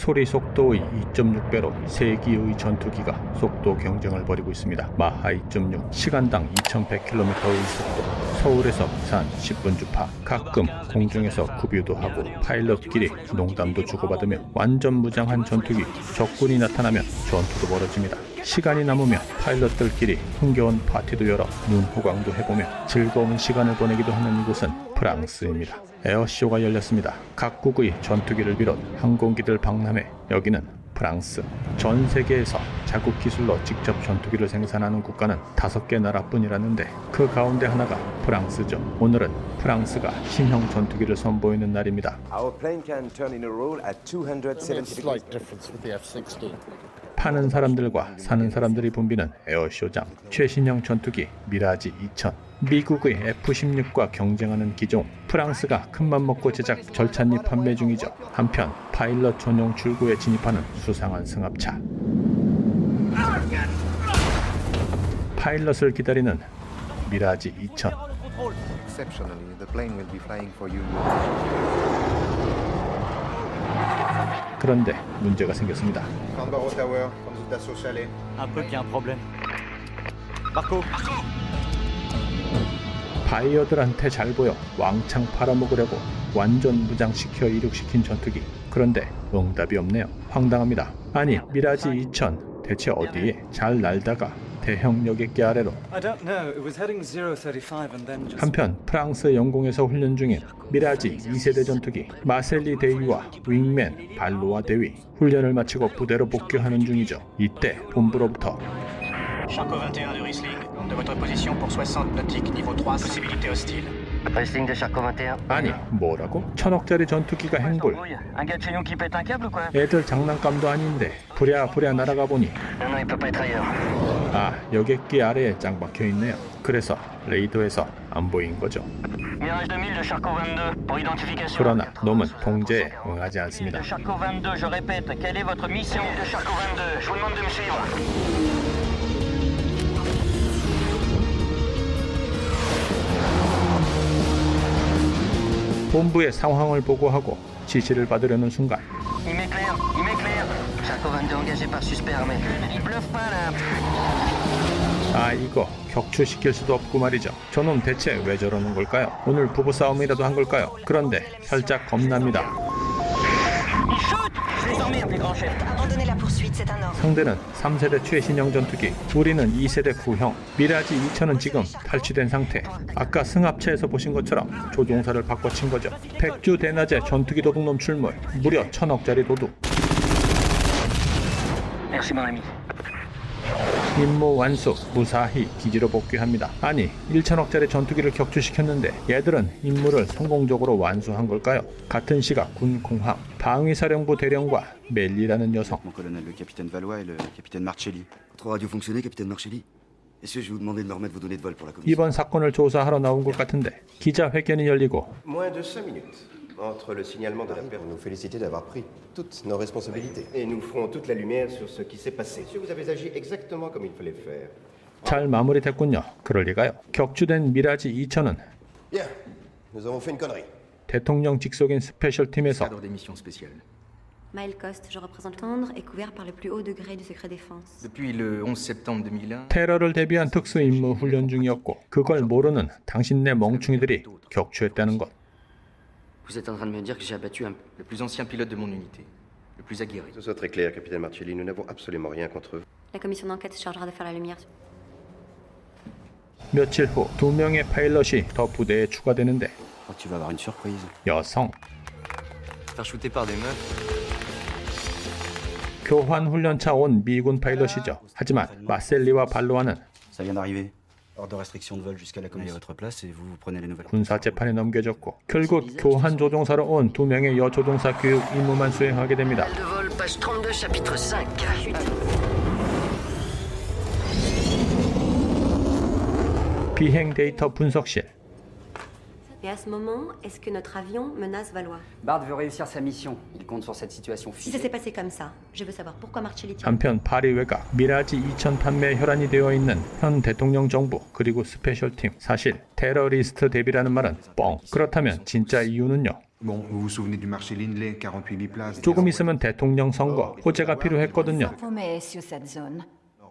소리 속도의 2.6배로 세기의 전투기가 속도 경쟁을 벌이고 있습니다. 마하 2.6, 시간당 2100km의 속도, 서울에서 부산 10분 주파, 가끔 공중에서 구비도 하고 파일럿끼리 농담도 주고받으며 완전 무장한 전투기, 적군이 나타나면 전투도 벌어집니다. 시간이 남으면 파일럿들끼리 흥겨운 파티도 열어 눈호강도 해보며 즐거운 시간을 보내기도 하는 이곳은 프랑스입니다. 에어쇼가 열렸습니다. 각국의 전투기를 비롯 항공기들 박람회, 여기는 프랑스. 전 세계에서 자국 기술로 직접 전투기를 생산하는 국가는 5개 나라뿐이라는데 그 가운데 하나가 프랑스죠. 오늘은 프랑스가 신형 전투기를 선보이는 날입니다. 파는 사람들과 사는 사람들이 붐비는 에어쇼장. 최신형 전투기 미라지 2000, 미국의 F-16과 경쟁하는 기종. 프랑스가 큰맘 먹고 제작 절찬리 판매 중이죠. 한편 파일럿 전용 출구에 진입하는 수상한 승합차. 파일럿을 기다리는 미라지 2000. 그런데 문제가 생겼습니다. 바이어들한테 잘 보여 왕창 팔아먹으려고 완전 무장시켜 이륙시킨 전투기. 그런데 응답이 없네요. 황당합니다. 아니, 미라지 2000 대체 어디에 잘 날다가 대형 여객기 아래로. 한편 프랑스 영공에서 훈련 중인 미라지 2세대 전투기 마셀리 대위와 윙맨 발로아 대위, 훈련을 마치고 부대로 복귀하는 중이죠. 이때 본부로부터 Charcot 21 de Riesling, de votre position pour 60 nautiques, niveau 3, possibilité hostile. Riesling de Charcot 21. 아니, 뭐라고? 1000억짜리 전투기가 행볼. Un gars de chez nous qui pète un câble ou quoi? 애들 장난감도 아닌데 부랴부랴 날아가 보니 Non, non, il peut pas être ailleurs. 아, 여객기 아래에 짱 박혀있네요. 그래서 레이더에서 안 보인 거죠. Mirage 2000 de Charcot 22 pour identification. 그러나 놈은 통제에 응하지 않습니다. De Charcot 22, je répète, quelle est votre mission? De Charcot 22, je vous demande de me suivre. 본부의 상황을 보고하고 지시를 받으려는 순간 Il m'éclaire, il m'éclaire. Charcot 22 engagé par suspect armé. Il bluffe pas là. 아, 이거 격추시킬 수도 없고 말이죠. 저놈 대체 왜 저러는 걸까요? 오늘 부부싸움이라도 한 걸까요? 그런데 살짝 겁납니다. Il shoot! Je les emmerde, les grands chefs. Abandonnez la poursuite, c'est un ordre. 상대는 3세대 최신형 전투기, 우리는 2세대 구형. 미라지 2000은 지금 탈취된 상태. 아까 승합차에서 보신 것처럼 조종사를 바꿔친 거죠. 백주 대낮에 전투기 도둑놈 출몰, 무려 1000억짜리 도둑. Merci, mon ami. 임무 완수, 무사히 기지로 복귀합니다. 아니, 1000억짜리 전투기를 격추시켰는데 얘들은 임무를 성공적으로 완수한 걸까요? 같은 시각 군 공항, 방위사령부 대령과 멜리라는 여성. Mon colonel, le capitaine Valois et le capitaine Marcelli. Votre radio fonctionnait, capitaine Marcelli? Est-ce que je vais vous demander de me remettre vos données de vol pour la commission? 이번 사건을 조사하러 나온 것 같은데 기자회견이 열리고 Moins de 5 minutes entre le signalement de la perte. Nous féliciter d'avoir pris toutes nos responsabilités. Et nous ferons toute la lumière sur ce qui s'est passé. Monsieur, vous avez agi exactement comme il fallait le faire. 잘 마무리됐군요. 그럴 리가요. 격추된 미라지 2000은 Bien, nous avons fait une connerie. 대통령 직속인 스페셜 팀에서 Cadre des missions spéciales. Maël Coste, je représente Londres, est couvert par le plus haut degré du secret défense. Depuis le 11 septembre 2001, 테러를 대비한 특수 임무 훈련 중이었고 그걸 모르는 당신네 멍충이들이 격추했다는 것. Vous êtes en train de me dire que j'ai abattu le plus ancien pilote de mon unité, le plus aguerri. Que ce soit très clair, capitaine Marcelli, nous n'avons absolument rien contre vous. La commission d'enquête se chargera de faire la lumière. 며칠 후 2명의 파일럿이 더 부대에 추가되는데 Oh, tu vas avoir une surprise. 여성. Faire shooter par des meufs. 교환 훈련차 온 미군 파일럿이죠. 하지만 마셀리와 발로아는 Ça vient d'arriver. Hors de restriction de vol jusqu'à la commission. Allez à votre place et vous prenez les nouvelles. 군사 재판에 넘겨졌고 결국 교환 조종사로 온 2명의 여조종사 교육 임무만 수행하게 됩니다. de vol, page 32, chapitre 5. 비행 데이터 분석실. Et à ce moment, est-ce que notre avion menace Valois? Bard veut réussir sa mission. Il compte sur cette situation Si ça figée. s'est passé comme ça, je veux savoir pourquoi Marcelli tient. 한편 파리 외곽 미라지 2000 판매 혈안이 되어 있는 현 대통령 정부 그리고 스페셜팀. 사실 테러리스트 대비라는 말은 뻥. 그렇다면 진짜 이유는요? Bon, vous vous souvenez du marché Lindley, 48 biplaces. 조금 있으면 대통령 선거, 호재가 필요했거든요. Mais sur cette zone.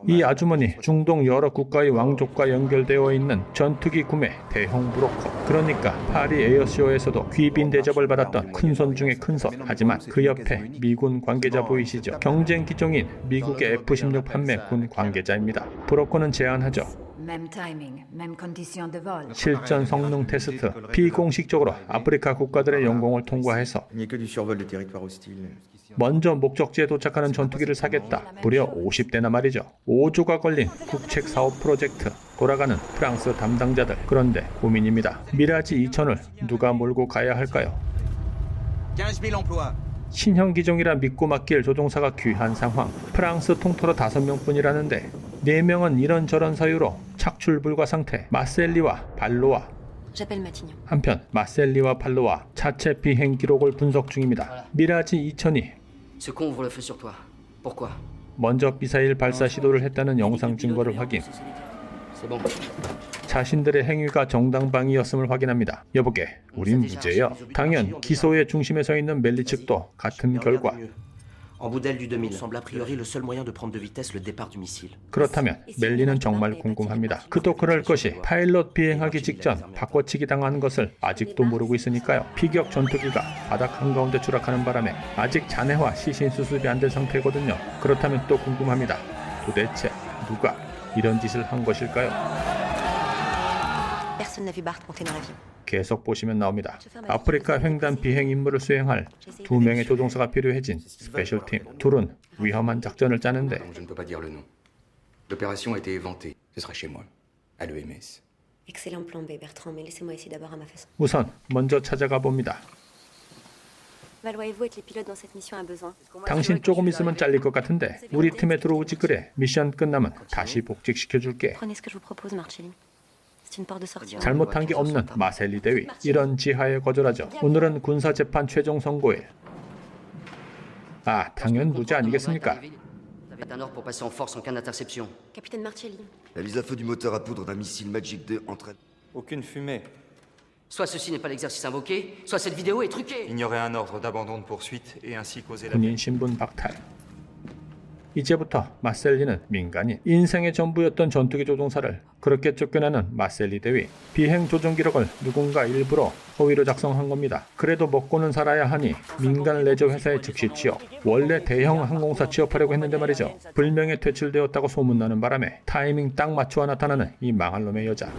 이 아주머니 중동 여러 국가의 왕족과 연결되어 있는 전투기 구매 대형 브로커. 그러니까 파리 에어쇼에서도 귀빈 대접을 받았던 큰손 중의 큰손. 하지만 그 옆에 미군 관계자 보이시죠? 경쟁 기종인 미국의 F-16 판매 군 관계자입니다. 브로커는 제안하죠. Même timing, même condition de vol. 실전 성능 테스트, 비공식적으로 아프리카 국가들의 영공을 통과해서 Il n'y a que du survol des territoires hostiles. 먼저 목적지에 도착하는 전투기를 사겠다. 무려 50대나 말이죠. 5조가 걸린 국책 사업 프로젝트. 돌아가는 프랑스 담당자들. 그런데 고민입니다. 미라지 2000을 누가 몰고 가야 할까요? 15 000 emplois. 신형 기종이라 믿고 맡길 조종사가 귀한 상황. 프랑스 통틀어 5명뿐이라는데 4명은 이런저런 사유로 착출 불가 상태. 마셀리와 발로와. J'appelle Matignon. 한편 마셀리와 발로와 자체 비행 기록을 분석 중입니다. 미라지 2000이 Ce con ouvre le feu sur toi. Pourquoi? 먼저 미사일 발사 시도를 했다는 영상 증거를 확인. C'est bon. 자신들의 행위가 정당방위였음을 확인합니다. 여보게, 우린 무죄요. 당연 기소의 중심에 서 있는 멜리 측도 같은 결과. En Boudel du 2000 semble a priori le seul moyen de prendre de vitesse le départ du missile. 그렇다면 멜리는 정말 궁금합니다. 그도 그럴 것이 파일럿 비행하기 직전 바꿔치기 당한 것을 아직도 모르고 있으니까요. 피격 전투기가 바닥 한가운데 추락하는 바람에 아직 잔해와 시신 수습이 안 된 상태거든요. 그렇다면 또 궁금합니다. 도대체 누가 이런 짓을 한 것일까요? Personne n'a vu Bart monter dans l'avion. 계속 보시면 나옵니다. 아프리카 횡단 비행 임무를 수행할 2명의 조종사가 필요해진 스페셜팀. 둘은 위험한 작전을 짜는데 Je ne peux pas dire le nom. L'opération a été éventée. Ce sera chez moi, à l'EMS. Excellent plan B, Bertrand, mais laissez-moi essayer d'abord à ma façon. 우선 먼저 찾아가 봅니다. Valois et vous êtes les pilotes dans cette mission à besoin. 당신 조금 있으면 잘릴 것 같은데 우리 팀에 들어오지 그래. 미션 끝나면 다시 복직시켜줄게. Prenez ce que je vous propose, Marcelli. C'est une porte de sortie. 잘못한 게 없는 마셀리 대위. 이런 지하에 거절하죠. 오늘은 군사재판 최종 선고일. 아, 당연 무죄 아니겠습니까? Vous avez un ordre pour passer en force en cas d'interception. Capitaine Marcelli. La mise à feu du moteur à poudre d'un missile Magic 2 entraîne. Aucune fumée. Soit ceci n'est pas l'exercice invoqué, soit cette vidéo est truquée. Il y aurait un ordre d'abandon de poursuite et ainsi causer la... 군인 신분 박탈. 이제부터 마셀리는 민간인. 인생의 전부였던 전투기 조종사를 그렇게 쫓겨나는 마셀리 대위. 비행 조종 기록을 누군가 일부러 허위로 작성한 겁니다. 그래도 먹고는 살아야 하니 민간 레저 회사에 즉시 취업. 원래 대형 항공사 취업하려고 했는데 말이죠. 불명예 퇴출되었다고 소문나는 바람에 타이밍 딱 맞추어 나타나는 이 망할 놈의 여자.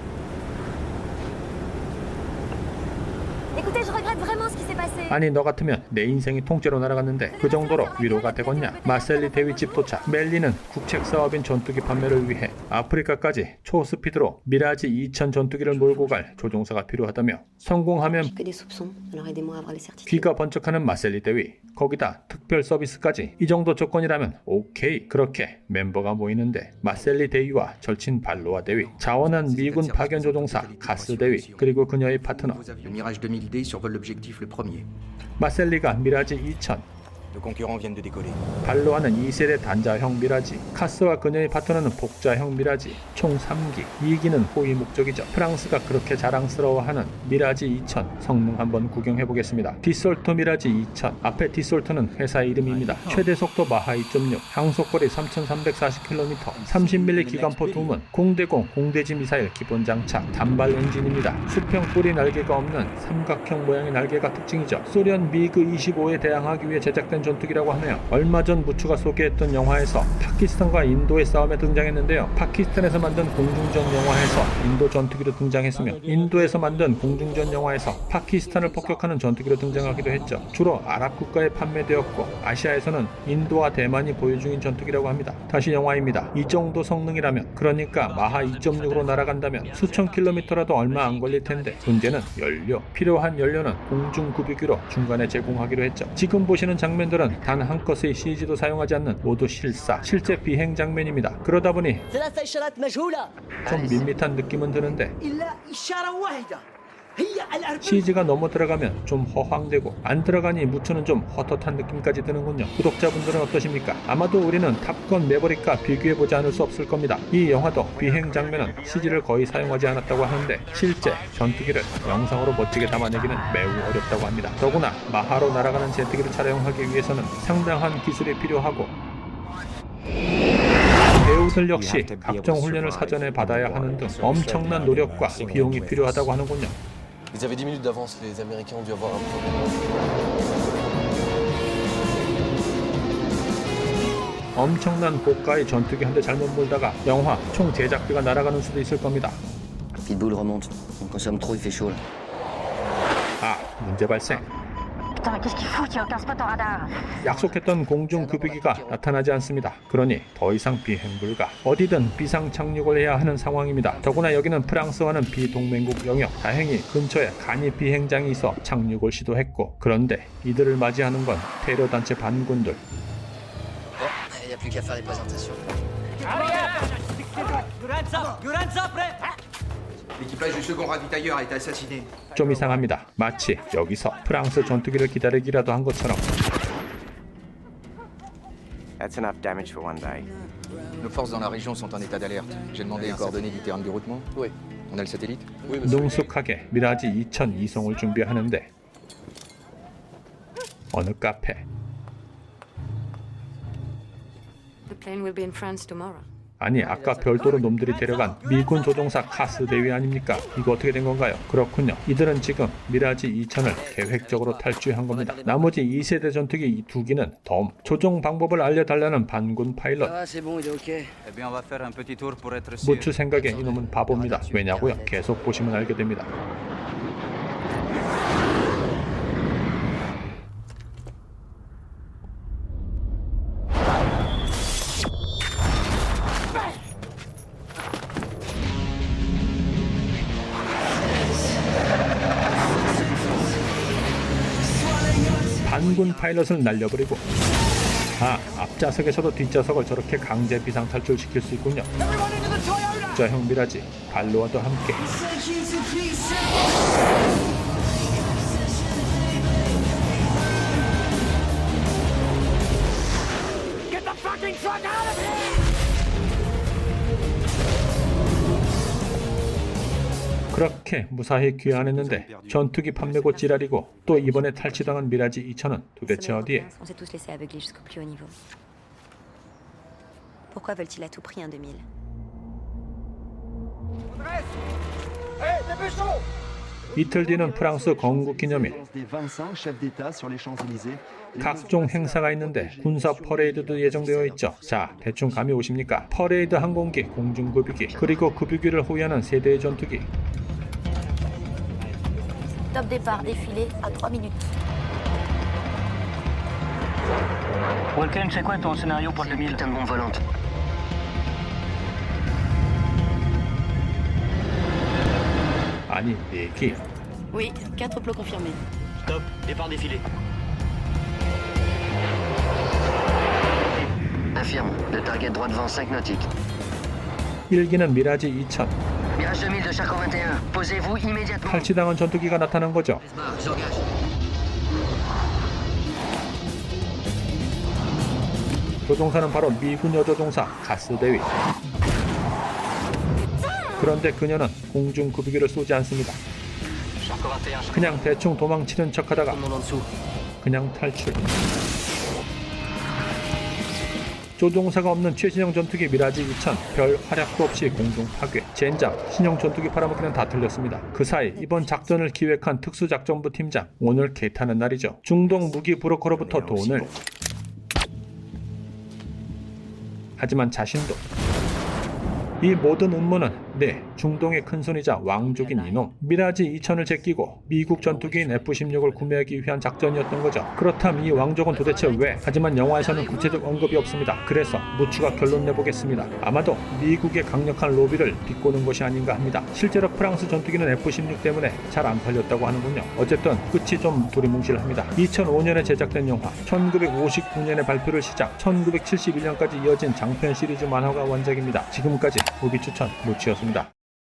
Écoutez, je regrette vraiment ce qui s'est passé. 아니 너 같으면 내 인생이 통째로 날아갔는데 그 정도로 위로가 되겠냐. 마셀리 대위집 도착. 멜리는 국책 사업인 전투기 판매를 위해 아프리카까지 초스피드로 미라지 2000 전투기를 몰고 갈 조종사가 필요하다며 성공하면 Que des soupçons, alors aidez-moi à avoir les certitudes. 귀가 번쩍하는 마셀리 대위. 거기다 특별 서비스까지. 이 정도 조건이라면 오케이. 그렇게 멤버가 모이는데 마셀리 대위와 절친 발로와 대위, 자원한 미군 파견 조종사 가스 대위, 그리고 그녀의 파트너. Le Mirage 2000D survole l'objectif le premier. 마셀리가 미라지 2000, Nos concurrents viennent de décoller. 발로하는 2세대 단자형 미라지, 카스와 그녀의 파트너는 복자형 미라지, 총 3기, 2기는 호위 목적이죠. 프랑스가 그렇게 자랑스러워하는 미라지 2000 성능 한번 구경해보겠습니다. 디솔트 미라지 2000, 앞에 디솔트는 회사 이름입니다. 최대 속도 마하 2.6, 항속거리 3340km, 30mm 기관포 2문, 공대공, 공대지 미사일 기본 장착, 단발 엔진입니다. 수평 뿌리 날개가 없는 삼각형 모양의 날개가 특징이죠. 소련 미그 25에 대항하기 위해 제작된 전투기라고 하네요. 얼마 전 무추가 소개했던 영화에서 파키스탄과 인도의 싸움에 등장했는데요. 파키스탄에서 만든 공중전 영화에서 인도 전투기로 등장했으며 인도에서 만든 공중전 영화에서 파키스탄을 폭격하는 전투기로 등장하기도 했죠. 주로 아랍 국가에 판매되었고 아시아에서는 인도와 대만이 보유 중인 전투기라고 합니다. 다시 영화입니다. 이 정도 성능이라면, 그러니까 마하 2.6으로 날아간다면 수천 킬로미터라도 얼마 안 걸릴 텐데 문제는 연료. 필요한 연료는 공중급유기로 중간에 제공하기로 했죠. 지금 보시는 장면들은 단 한 컷의 CG도 사용하지 않는 모두 실제 비행 장면입니다. 그러다 보니 좀 밋밋한 느낌은 드는데 CG가 너무 들어가면 좀 허황되고 안 들어가니 무추는 좀 헛헛한 느낌까지 드는군요. 구독자분들은 어떠십니까? 아마도 우리는 탑건 매버릭과 비교해보지 않을 수 없을 겁니다. 이 영화도 비행 장면은 CG를 거의 사용하지 않았다고 하는데 실제 전투기를 영상으로 멋지게 담아내기는 매우 어렵다고 합니다. 더구나 마하로 날아가는 제트기를 촬영하기 위해서는 상당한 기술이 필요하고 배우들 역시 각종 훈련을 사전에 받아야 하는 등 엄청난 노력과 비용이 필요하다고 하는군요. Ils avaient 10 minutes d'avance, les Américains ont dû avoir un problème. 엄청난 고가의 전투기 한 대 잘못 몰다가 영화 총 제작비가 날아가는 수도 있을 겁니다. Pitbull remonte. On consomme trop, il fait chaud là. 아, 문제 발생. Putain, qu'est-ce qu'il fout? Il y a aucun spot en radar. 약속했던 공중급유기가 나타나지 않습니다. 그러니 더 이상 비행 불가. 어디든 비상 착륙을 해야 하는 상황입니다. 더구나 여기는 프랑스와는 비동맹국 영역. 다행히 근처에 간이 비행장이 있어 착륙을 시도했고, 그런데 이들을 맞이하는 건 테러 단체 반군들. Il n'y a plus qu'à faire les présentations. L'équipage du second ravitailleur a été assassiné. 좀 이상합니다. 마치 여기서 프랑스 전투기를 기다리기라도 한 것처럼. That's enough damage for one day. Nos forces dans la région sont en état d'alerte. J'ai demandé les coordonnées du terrain de déroutement. Oui. On a le satellite? Oui, monsieur. 능숙하게 미라지 2000 이송을 준비하는데 어느 카페. The plane will be in France tomorrow. 아니, 아까 별도로 놈들이 데려간 미군 조종사 카스 대위 아닙니까? 이거 어떻게 된 건가요? 그렇군요. 이들은 지금 미라지 2000을 계획적으로 탈취한 겁니다. 나머지 2세대 전투기 이 2기는 덤. 조종 방법을 알려달라는 반군 파일럿. 무추 생각에 이놈은 바보입니다. 왜냐고요? 계속 보시면 알게 됩니다. 반군 파일럿을 날려버리고, 앞좌석에서도 뒷좌석을 저렇게 강제 비상 탈출시킬 수 있군요. 저형 미라지 발로와도 함께 그렇게 무사히 귀환했는데 전투기 판매고 지랄이고 또 이번에 탈취당한 미라지 2000은 도대체 어디에? On s'est tous laissés aveugler jusqu'au plus haut niveau. Pourquoi veulent-ils à tout prix un 2000? 이틀 뒤는 프랑스 건국 기념일. 각종 행사가 있는데 군사 퍼레이드도 예정되어 있죠. 자, 대충 감이 오십니까? 퍼레이드 항공기, 공중급유기, 그리고 급유기를 호위하는 세대의 전투기. Top départ, défilé à 3 minutes. Walken, c'est quoi ton scénario pour le 2000? Putain de bombe volante. 아니, 얘기. Oui, 4 plots confirmés. Top, départ défilé. Infirme. Le target droit devant 5 nautiques. 1기는 미라지 2000. Mirage 2000 de Charcot 21. Posez-vous immédiatement. 탈취당한 전투기가 나타난 거죠. J'engage. 조종사는 바로 미군 여조종사 가스 대위. 그런데 그녀는 공중급유기를 쏘지 않습니다. 그냥 대충 도망치는 척하다가 Commandant dessous. 그냥 탈출. 조종사가 없는 최신형 전투기 미라지 2000, 별 활약도 없이 공중 파괴. 젠장, 신형 전투기 팔아먹기는 다 틀렸습니다. 그 사이 이번 작전을 기획한 특수작전부 팀장, 오늘 개타는 날이죠. 중동 무기 브로커로부터 돈을. 하지만 자신도 이 모든 음모는 중동의 큰손이자 왕족인 이놈 미라지 2000을 제끼고 미국 전투기인 F-16을 구매하기 위한 작전이었던 거죠. 그렇다면 이 왕족은 도대체 왜? 하지만 영화에서는 구체적 언급이 없습니다. 그래서 무추가 결론 내보겠습니다. 아마도 미국의 강력한 로비를 비꼬는 것이 아닌가 합니다. 실제로 프랑스 전투기는 F-16 때문에 잘 안 팔렸다고 하는군요. 어쨌든 끝이 좀 두리뭉실합니다. 2005년에 제작된 영화, 1959년에 발표를 시작, 1971년까지 이어진 장편 시리즈 만화가 원작입니다. 지금까지 무비 추천 무치였습니다.